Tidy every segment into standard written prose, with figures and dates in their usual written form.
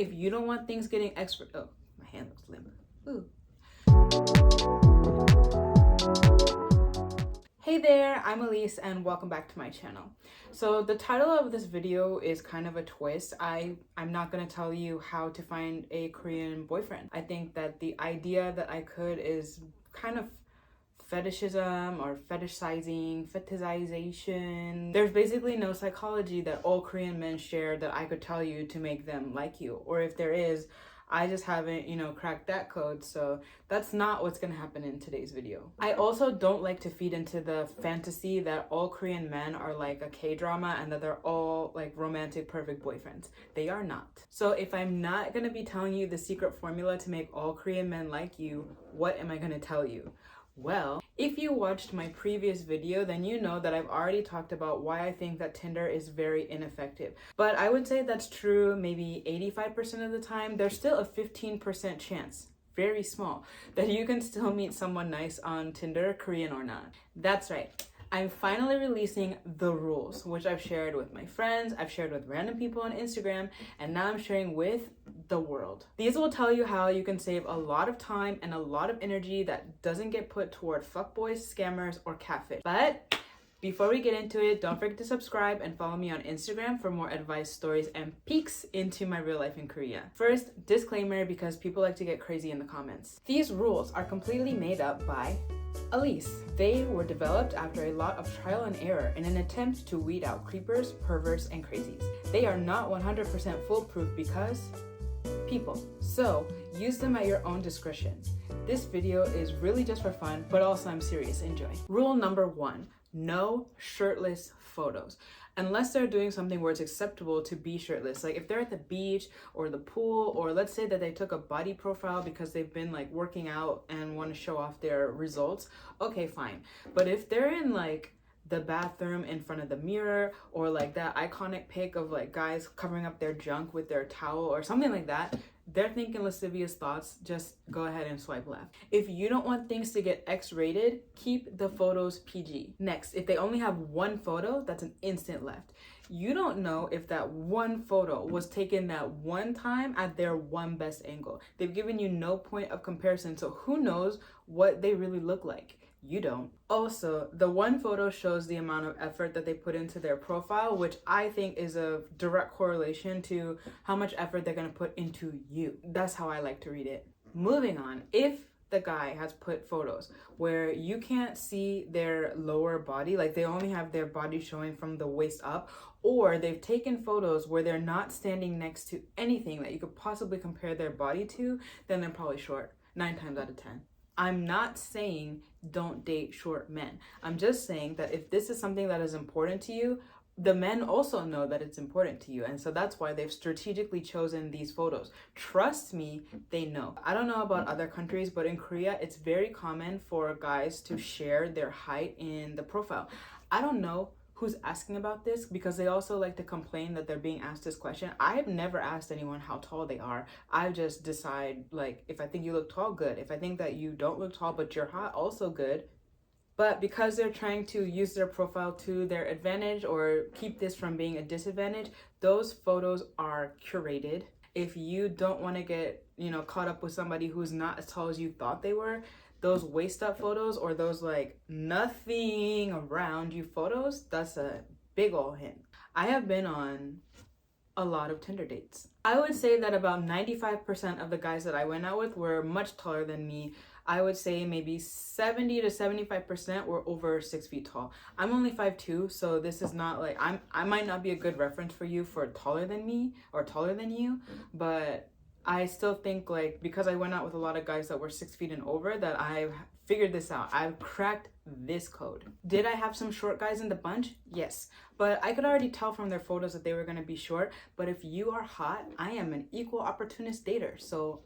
If you don't want things getting extra, oh, my hand looks limp. Ooh. Hey there, I'm Elise and welcome back to my channel. So the title of this video is kind of a twist. I'm not going to tell you how to find a Korean boyfriend. I think that the idea that I could is kind of fetishism or fetishization. There's basically no psychology that all Korean men share that I could tell you to make them like you. Or if there is, I just haven't, cracked that code. So that's not what's gonna happen in today's video. I also don't like to feed into the fantasy that all Korean men are like a K-drama and that they're all like romantic, perfect boyfriends. They are not. So if I'm not gonna be telling you the secret formula to make all Korean men like you, what am I gonna tell you? Well, if you watched my previous video, then you know that I've already talked about why I think that Tinder is very ineffective. But I would say that's true maybe 85% of the time. There's still a 15% chance, very small, that you can still meet someone nice on Tinder, Korean or not. That's right. I'm finally releasing the rules, which I've shared with my friends, I've shared with random people on Instagram, and now I'm sharing with the world. These will tell you how you can save a lot of time and a lot of energy that doesn't get put toward fuckboys, scammers, or catfish. But before we get into it, don't forget to subscribe and follow me on Instagram for more advice, stories, and peeks into my real life in Korea. First, disclaimer, because people like to get crazy in the comments. These rules are completely made up by Elise. They were developed after a lot of trial and error in an attempt to weed out creepers, perverts, and crazies. They are not 100% foolproof because people. So use them at your own discretion. This video is really just for fun, but also I'm serious. Enjoy. Rule number 1. No shirtless photos. Unless they're doing something where it's acceptable to be shirtless. Like if they're at the beach or the pool, or let's say that they took a body profile because they've been like working out and want to show off their results. Okay, fine. But if they're in like the bathroom in front of the mirror, or like that iconic pic of like guys covering up their junk with their towel or something like that, they're thinking lascivious thoughts, just go ahead and swipe left. If you don't want things to get X-rated, keep the photos PG. Next, if they only have one photo, that's an instant left. You don't know if that one photo was taken that one time at their one best angle. They've given you no point of comparison, so who knows what they really look like? You don't. Also, the one photo shows the amount of effort that they put into their profile, which I think is a direct correlation to how much effort they're going to put into you. That's how I like to read it. Moving on, if the guy has put photos where you can't see their lower body, like they only have their body showing from the waist up, or they've taken photos where they're not standing next to anything that you could possibly compare their body to, then they're probably short, 9 times out of 10. I'm not saying don't date short men. I'm just saying that if this is something that is important to you, the men also know that it's important to you. And so that's why they've strategically chosen these photos. Trust me, they know. I don't know about other countries, but in Korea, it's very common for guys to share their height in the profile. I don't know who's asking about this, because they also like to complain that they're being asked this question. I have never asked anyone how tall they are. I just decide, like, if I think you look tall, good. If I think that you don't look tall but you're hot, also good. But because they're trying to use their profile to their advantage or keep this from being a disadvantage, those photos are curated. If you don't want to get, caught up with somebody who's not as tall as you thought they were, those waist up photos or those like nothing around you photos, that's a big ol' hint. I have been on a lot of Tinder dates. I would say that about 95% of the guys that I went out with were much taller than me. I would say maybe 70 to 75% were over 6 feet tall. I'm only 5'2", so this is not like, I might not be a good reference for you for taller than me or taller than you, but I still think, like, because I went out with a lot of guys that were 6 feet and over, that I've figured this out. I've cracked this code. Did I have some short guys in the bunch? Yes. But I could already tell from their photos that they were going to be short. But if you are hot, I am an equal opportunist dater. So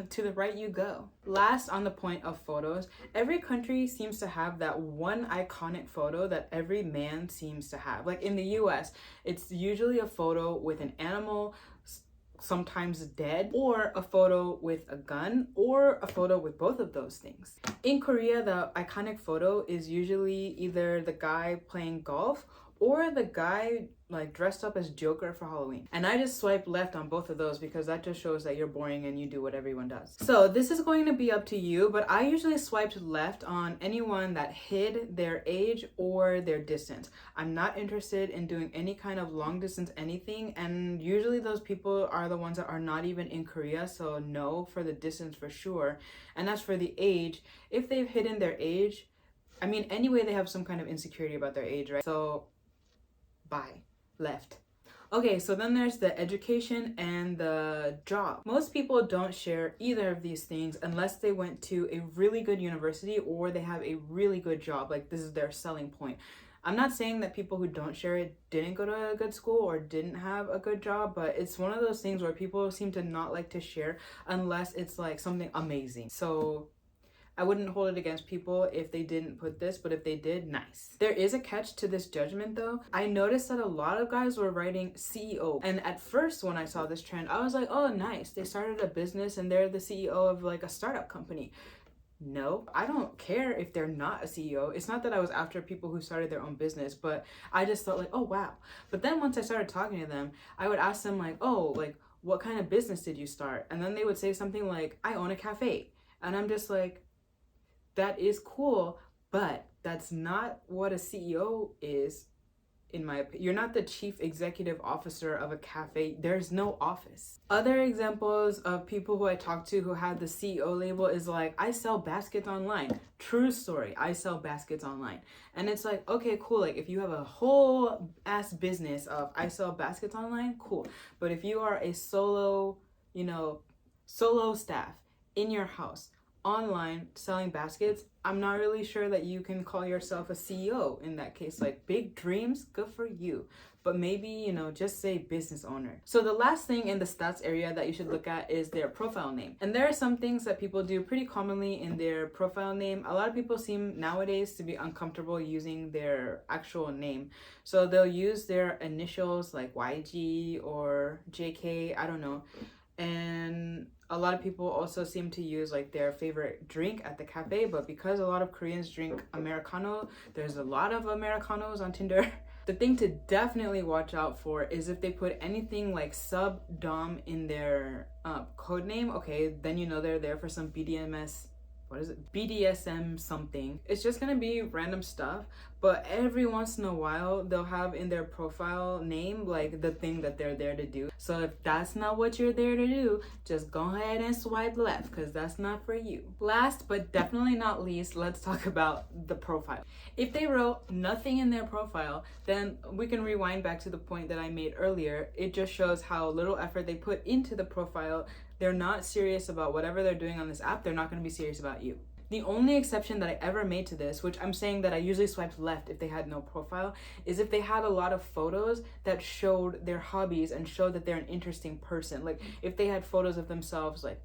to the right you go. Last, on the point of photos, every country seems to have that one iconic photo that every man seems to have. Like in the US, it's usually a photo with an animal, sometimes dead, or a photo with a gun, or a photo with both of those things. In Korea, the iconic photo is usually either the guy playing golf or the guy like dressed up as Joker for Halloween. And I just swiped left on both of those because that just shows that you're boring and you do what everyone does. So this is going to be up to you, but I usually swiped left on anyone that hid their age or their distance. I'm not interested in doing any kind of long distance anything, and usually those people are the ones that are not even in Korea, so no for the distance for sure. And as for the age, if they've hidden their age, I mean, anyway, they have some kind of insecurity about their age, right? So bye. Left. Okay, so then there's the education and the job. Most people don't share either of these things unless they went to a really good university or they have a really good job. Like, this is their selling point. I'm not saying that people who don't share it didn't go to a good school or didn't have a good job, but it's one of those things where people seem to not like to share unless it's like something amazing. So I wouldn't hold it against people if they didn't put this, but if they did, nice. There is a catch to this judgment though. I noticed that a lot of guys were writing CEO. And at first when I saw this trend, I was like, oh, nice. They started a business and they're the CEO of like a startup company. No, I don't care if they're not a CEO. It's not that I was after people who started their own business, but I just thought like, oh, wow. But then once I started talking to them, I would ask them like, oh, like, what kind of business did you start? And then they would say something like, I own a cafe. And I'm just like, that is cool, but that's not what a CEO is, in my opinion. You're not the chief executive officer of a cafe. There's no office. Other examples of people who I talked to who had the CEO label is like, I sell baskets online. True story. I sell baskets online. And it's like, okay, cool. Like if you have a whole ass business of I sell baskets online, cool. But if you are a solo staff in your house, online selling baskets, I'm not really sure that you can call yourself a CEO in that case. Like, big dreams, good for you, but maybe, just say business owner. So the last thing in the stats area that you should look at is their profile name. And there are some things that people do pretty commonly in their profile name. A lot of people seem nowadays to be uncomfortable using their actual name, so they'll use their initials like YG or JK, I don't know. And a lot of people also seem to use like their favorite drink at the cafe, but because a lot of Koreans drink Americano, there's a lot of Americanos on Tinder. The thing to definitely watch out for is if they put anything like sub dom in their code name. Okay, then they're there for some BDSM something. It's just gonna be random stuff, but every once in a while they'll have in their profile name like the thing that they're there to do. So if that's not what you're there to do, just go ahead and swipe left, because that's not for you. Last but definitely not least, let's talk about the profile. If they wrote nothing in their profile, then we can rewind back to the point that I made earlier. It just shows how little effort they put into the profile. They're not serious about whatever they're doing on this app. They're not going to be serious about you. The only exception that I ever made to this, which I'm saying that I usually swiped left if they had no profile, is if they had a lot of photos that showed their hobbies and showed that they're an interesting person. Like if they had photos of themselves like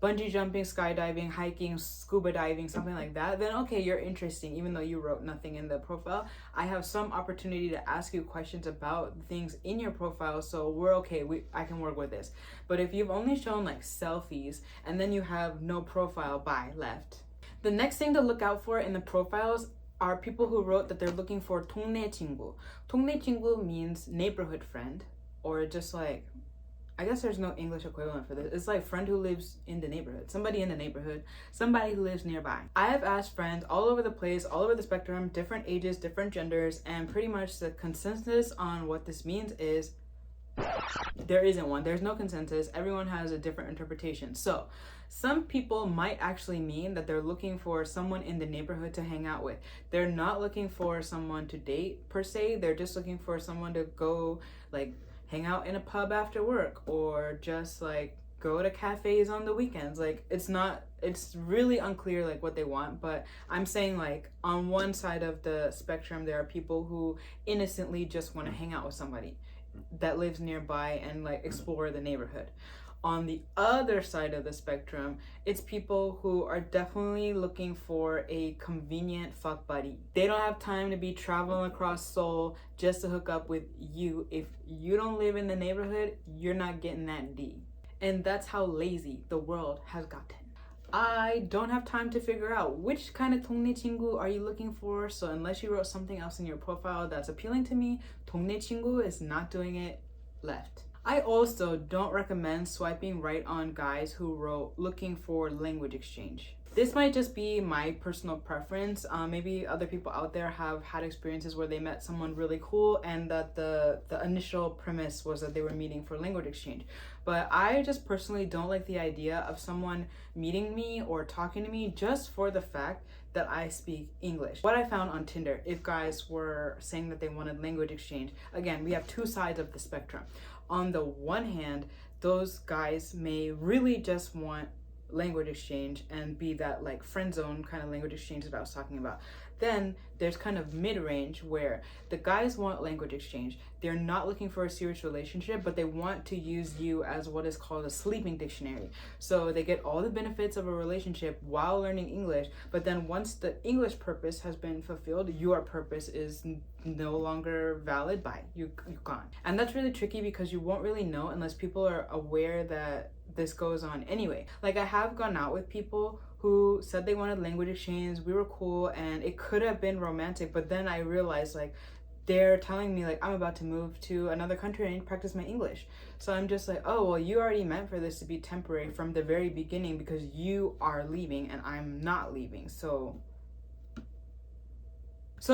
bungee jumping, skydiving, hiking, scuba diving, something like that, then okay, you're interesting, even though you wrote nothing in the profile. I have some opportunity to ask you questions about things in your profile, so we're okay, I can work with this. But if you've only shown like selfies and then you have no profile, bye, left. The next thing to look out for in the profiles are people who wrote that they're looking for 동네 친구. 동네 친구 means neighborhood friend, or just like, I guess there's no English equivalent for this. It's like friend who lives in the neighborhood, somebody in the neighborhood, somebody who lives nearby. I have asked friends all over the place, all over the spectrum, different ages, different genders, and pretty much the consensus on what this means is there isn't one. There's no consensus. Everyone has a different interpretation. So some people might actually mean that they're looking for someone in the neighborhood to hang out with. They're not looking for someone to date per se. They're just looking for someone to go like hang out in a pub after work, or just like go to cafes on the weekends. Like it's really unclear like what they want, but I'm saying like on one side of the spectrum there are people who innocently just want to hang out with somebody that lives nearby and like explore the neighborhood. On the other side of the spectrum, it's people who are definitely looking for a convenient fuck buddy. They don't have time to be traveling across Seoul just to hook up with you. If you don't live in the neighborhood, you're not getting that D. And that's how lazy the world has gotten. I don't have time to figure out which kind of 동네 친구 are you looking for. So unless you wrote something else in your profile that's appealing to me, 동네 친구 is not doing it. Left. I also don't recommend swiping right on guys who wrote looking for language exchange. This might just be my personal preference. Maybe other people out there have had experiences where they met someone really cool and that the initial premise was that they were meeting for language exchange. But I just personally don't like the idea of someone meeting me or talking to me just for the fact that I speak English. What I found on Tinder, if guys were saying that they wanted language exchange, again, we have two sides of the spectrum. On the one hand, those guys may really just want language exchange and be that like friend zone kind of language exchange that I was talking about. Then there's kind of mid-range where the guys want language exchange. They're not looking for a serious relationship, but they want to use you as what is called a sleeping dictionary. So they get all the benefits of a relationship while learning English, but then once the English purpose has been fulfilled, your purpose is no longer valid. Bye, you're gone. And that's really tricky because you won't really know unless people are aware that this goes on anyway. Like I have gone out with people who said they wanted language exchange, we were cool, and it could have been romantic, but then I realized like they're telling me like I'm about to move to another country and practice my English. So I'm just like, oh well, you already meant for this to be temporary from the very beginning because you are leaving and I'm not leaving. So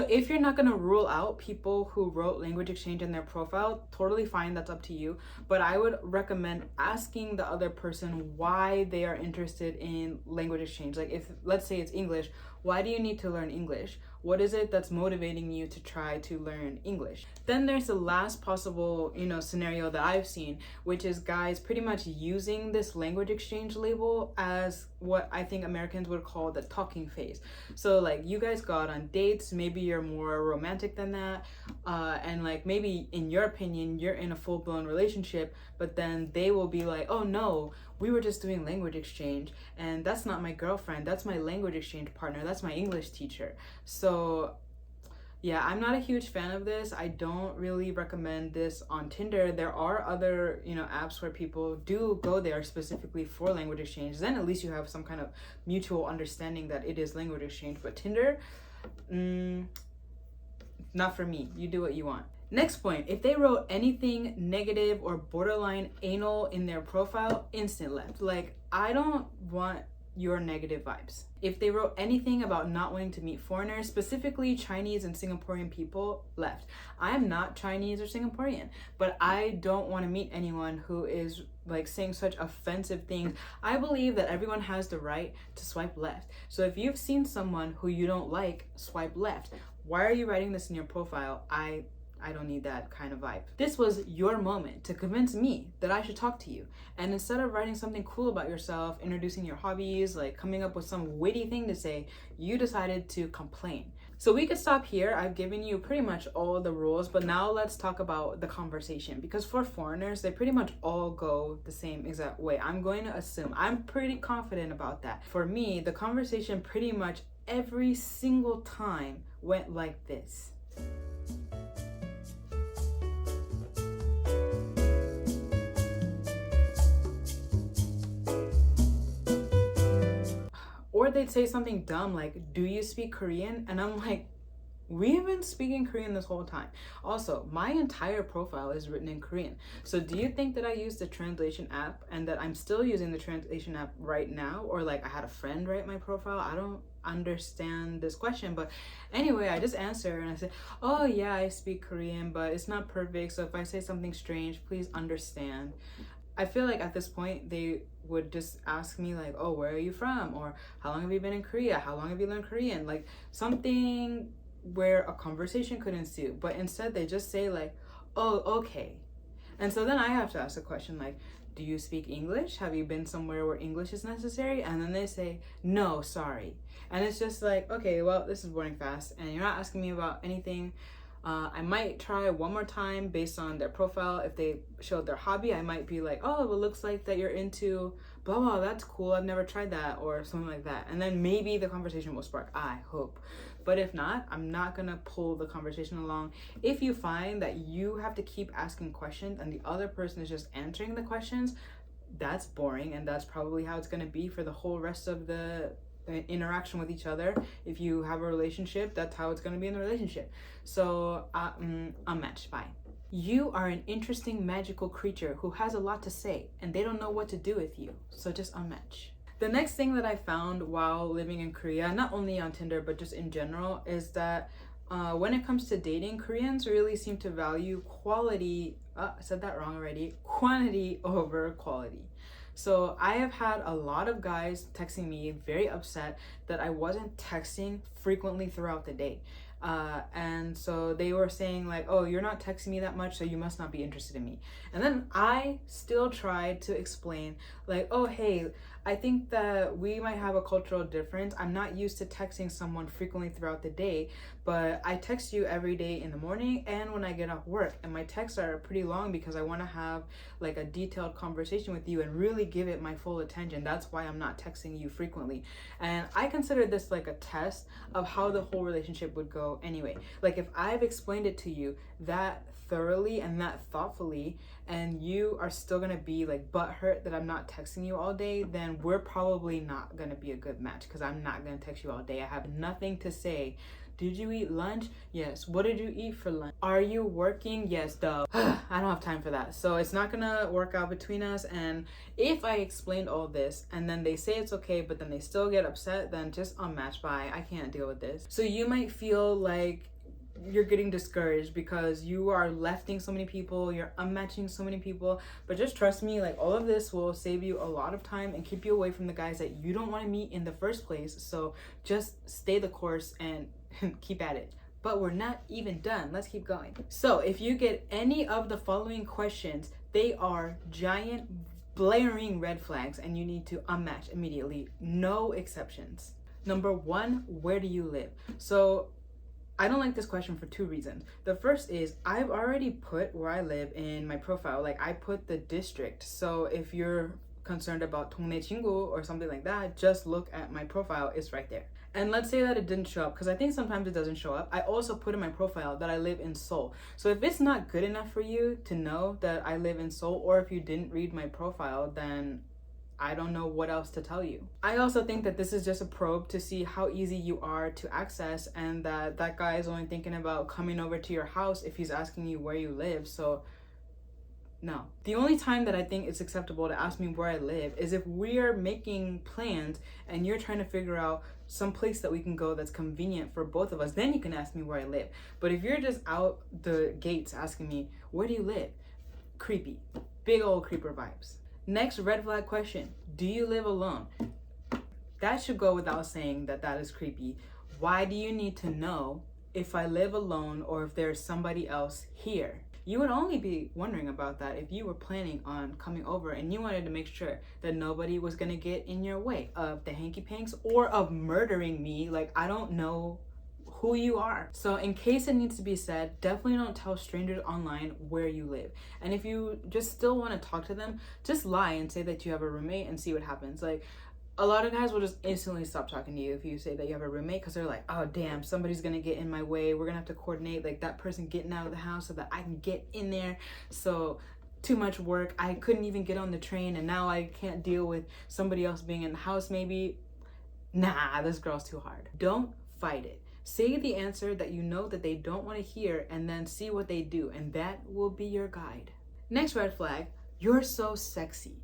if you're not gonna rule out people who wrote language exchange in their profile, totally fine, that's up to you. But I would recommend asking the other person why they are interested in language exchange. Like if, let's say it's English, why do you need to learn English? What is it that's motivating you to try to learn English? Then there's the last possible, scenario that I've seen, which is guys pretty much using this language exchange label as what I think Americans would call the talking phase. So like you guys go out on dates, maybe you're more romantic than that, and like maybe in your opinion, you're in a full-blown relationship, but then they will be like, oh no, we were just doing language exchange and that's not my girlfriend, that's my language exchange partner, that's my English teacher. So yeah, I'm not a huge fan of this. I don't really recommend this on Tinder. There are other, apps where people do go there specifically for language exchange. Then at least you have some kind of mutual understanding that it is language exchange. But Tinder, not for me. You do what you want. Next point, if they wrote anything negative or borderline anal in their profile, instant left. Like, I don't want your negative vibes. If they wrote anything about not wanting to meet foreigners, specifically Chinese and Singaporean people, left. I am not Chinese or Singaporean, but I don't want to meet anyone who is like saying such offensive things. I believe that everyone has the right to swipe left. So if you've seen someone who you don't like, swipe left. Why are you writing this in your profile? I don't need that kind of vibe. This was your moment to convince me that I should talk to you. And instead of writing something cool about yourself, introducing your hobbies, like coming up with some witty thing to say, you decided to complain. So we could stop here. I've given you pretty much all the rules, but now let's talk about the conversation. Because for foreigners, they pretty much all go the same exact way. I'm going to assume, I'm pretty confident about that. For me, the conversation pretty much every single time went like this. Or they'd say something dumb like, do you speak Korean? And I'm like, we've been speaking Korean this whole time. Also, my entire profile is written in Korean. So do you think that I used the translation app and that I'm still using the translation app right now? Or like I had a friend write my profile? I don't understand this question. But anyway, I just answer and I say, oh yeah, I speak Korean, but it's not perfect. So if I say something strange, please understand. I feel like at this point, they would just ask me like, oh, where are you from? Or how long have you been in Korea? How long have you learned Korean? Like something where a conversation could ensue. But instead they just say like, oh, okay. And so then I have to ask a question like, do you speak English? Have you been somewhere where English is necessary? And then they say, no, sorry. And it's just like, okay, well, this is boring fast. And you're not asking me about anything. I might try one more time based on their profile. If they showed their hobby, I might be like, oh, it looks like that you're into blah, blah, that's cool. I've never tried that or something like that. And then maybe the conversation will spark, I hope. But if not, I'm not gonna pull the conversation along. If you find that you have to keep asking questions and the other person is just answering the questions, that's boring, and that's probably how it's going to be for the whole rest of the interaction with each other. If you have a relationship, that's how it's going to be in the relationship. So unmatched. Bye. You are an interesting magical creature who has a lot to say, and they don't know what to do with you, so just unmatch. The next thing that I found while living in Korea, not only on Tinder but just in general, is that when it comes to dating, Koreans really seem to value quality. I said that wrong already. Quantity over quality. So I have had a lot of guys texting me very upset that I wasn't texting frequently throughout the day. And so they were saying like, oh, you're not texting me that much, so you must not be interested in me. And then I still tried to explain like, oh, hey, I think that we might have a cultural difference. I'm not used to texting someone frequently throughout the day, but I text you every day in the morning and when I get off work. And my texts are pretty long because I want to have like a detailed conversation with you and really give it my full attention. That's why I'm not texting you frequently. And I consider this like a test of how the whole relationship would go anyway. Like if I've explained it to you that thoroughly and that thoughtfully, and you are still gonna be like butthurt that I'm not texting you all day, then we're probably not gonna be a good match, because I'm not gonna text you all day. I have nothing to say. Did you eat lunch? Yes. What did you eat for lunch? Are you working? Yes, duh. I don't have time for that. So it's not gonna work out between us. And if I explained all this and then they say it's okay, but then they still get upset, then just unmatch. Bye. I can't deal with this. So you might feel like you're getting discouraged because you are lefting so many people, you're unmatching so many people, but just trust me, like all of this will save you a lot of time and keep you away from the guys that you don't want to meet in the first place. So just stay the course and keep at it. But we're not even done. Let's keep going. So if you get any of the following questions, they are giant blaring red flags and you need to unmatch immediately. No exceptions. Number one, where do you live? So I don't like this question for two reasons. The first is I've already put where I live in my profile. Like I put the district. So if you're concerned about 동네 친구 or something like that, just look at my profile. It's right there. And let's say that it didn't show up, because I think sometimes it doesn't show up. I also put in my profile that I live in Seoul. So if it's not good enough for you to know that I live in Seoul, or if you didn't read my profile, then I don't know what else to tell you. I also think that this is just a probe to see how easy you are to access, and that guy is only thinking about coming over to your house if he's asking you where you live. So no. The only time that I think it's acceptable to ask me where I live is if we are making plans and you're trying to figure out some place that we can go that's convenient for both of us. Then you can ask me where I live. But if you're just out the gates asking me, where do you live? Creepy. Big old creeper vibes. Next red flag question, do you live alone? That should go without saying that that is creepy. Why do you need to know if I live alone or if there's somebody else here? You would only be wondering about that if you were planning on coming over and you wanted to make sure that nobody was gonna get in your way of the hanky panks or of murdering me. Like, I don't know who you are. So in case it needs to be said, definitely don't tell strangers online where you live. And if you just still want to talk to them, just lie and say that you have a roommate and see what happens. Like, a lot of guys will just instantly stop talking to you if you say that you have a roommate, because they're like, oh damn, somebody's gonna get in my way. We're gonna have to coordinate like that person getting out of the house so that I can get in there. So too much work. I couldn't even get on the train and now I can't deal with somebody else being in the house maybe. Nah, this girl's too hard. Don't fight it. Say the answer that you know that they don't want to hear and then see what they do, and that will be your guide. Next red flag, you're so sexy.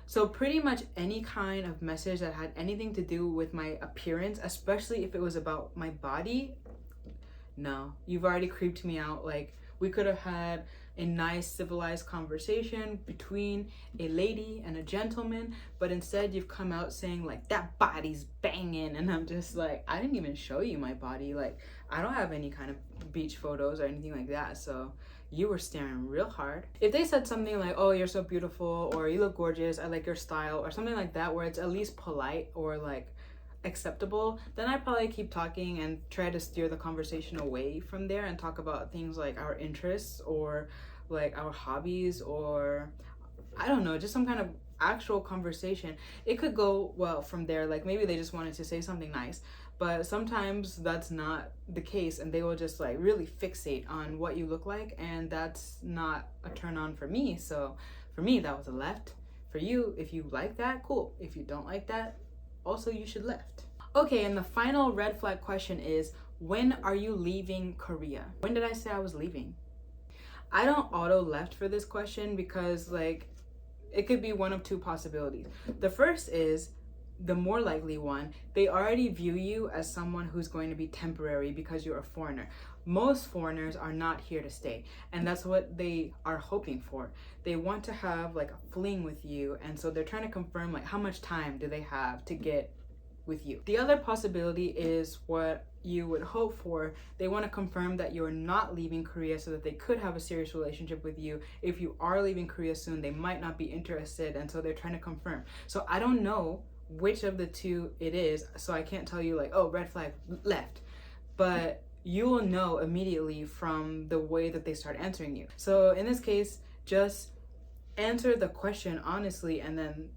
So pretty much any kind of message that had anything to do with my appearance, especially if it was about my body, no, you've already creeped me out. Like, we could have had a nice civilized conversation between a lady and a gentleman, but instead you've come out saying like, that body's banging, and I'm just like, I didn't even show you my body. Like, I don't have any kind of beach photos or anything like that, so you were staring real hard. If they said something like, oh, you're so beautiful, or you look gorgeous, I like your style, or something like that, where it's at least polite or like acceptable, then I probably keep talking and try to steer the conversation away from there and talk about things like our interests or like our hobbies, or I don't know, just some kind of actual conversation. It could go well from there. Like, maybe they just wanted to say something nice, but sometimes that's not the case and they will just like really fixate on what you look like, and that's not a turn on for me. So for me, that was a left. For you, if you like that, cool. If you don't like that, also you should left. Okay, and the final red flag question is, when are you leaving Korea? When did I say I was leaving? I don't auto left for this question because like it could be one of two possibilities. The first is the more likely one. They already view you as someone who's going to be temporary because you're a foreigner. Most foreigners are not here to stay, and that's what they are hoping for. They want to have like a fling with you, and so they're trying to confirm like how much time do they have to get with you. The other possibility is what you would hope for. They want to confirm that you're not leaving Korea so that they could have a serious relationship with you. If you are leaving Korea soon, they might not be interested, and so they're trying to confirm. So I don't know which of the two it is, so I can't tell you like, oh, red flag, left. But you will know immediately from the way that they start answering you. So in this case, just answer the question honestly and then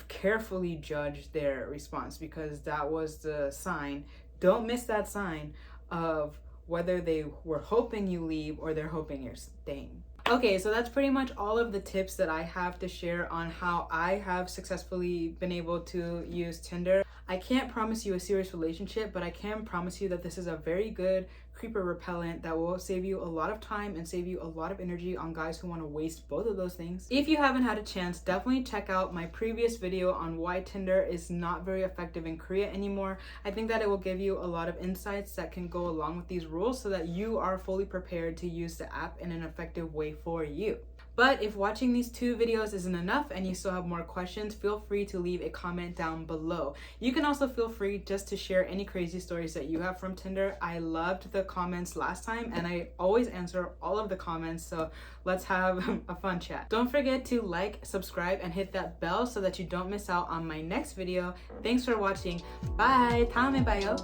carefully judge their response, because that was the sign. Don't miss that sign of whether they were hoping you leave or they're hoping you're staying. Okay, so that's pretty much all of the tips that I have to share on how I have successfully been able to use Tinder. I can't promise you a serious relationship, but I can promise you that this is a very good creeper repellent that will save you a lot of time and save you a lot of energy on guys who want to waste both of those things. If you haven't had a chance, definitely check out my previous video on why Tinder is not very effective in Korea anymore. I think that it will give you a lot of insights that can go along with these rules so that you are fully prepared to use the app in an effective way for you. But if watching these two videos isn't enough and you still have more questions, feel free to leave a comment down below. You can also feel free just to share any crazy stories that you have from Tinder. I loved the comments last time and I always answer all of the comments, so let's have a fun chat. Don't forget to like, subscribe, and hit that bell so that you don't miss out on my next video. Thanks for watching. Bye! 다음에 봐요.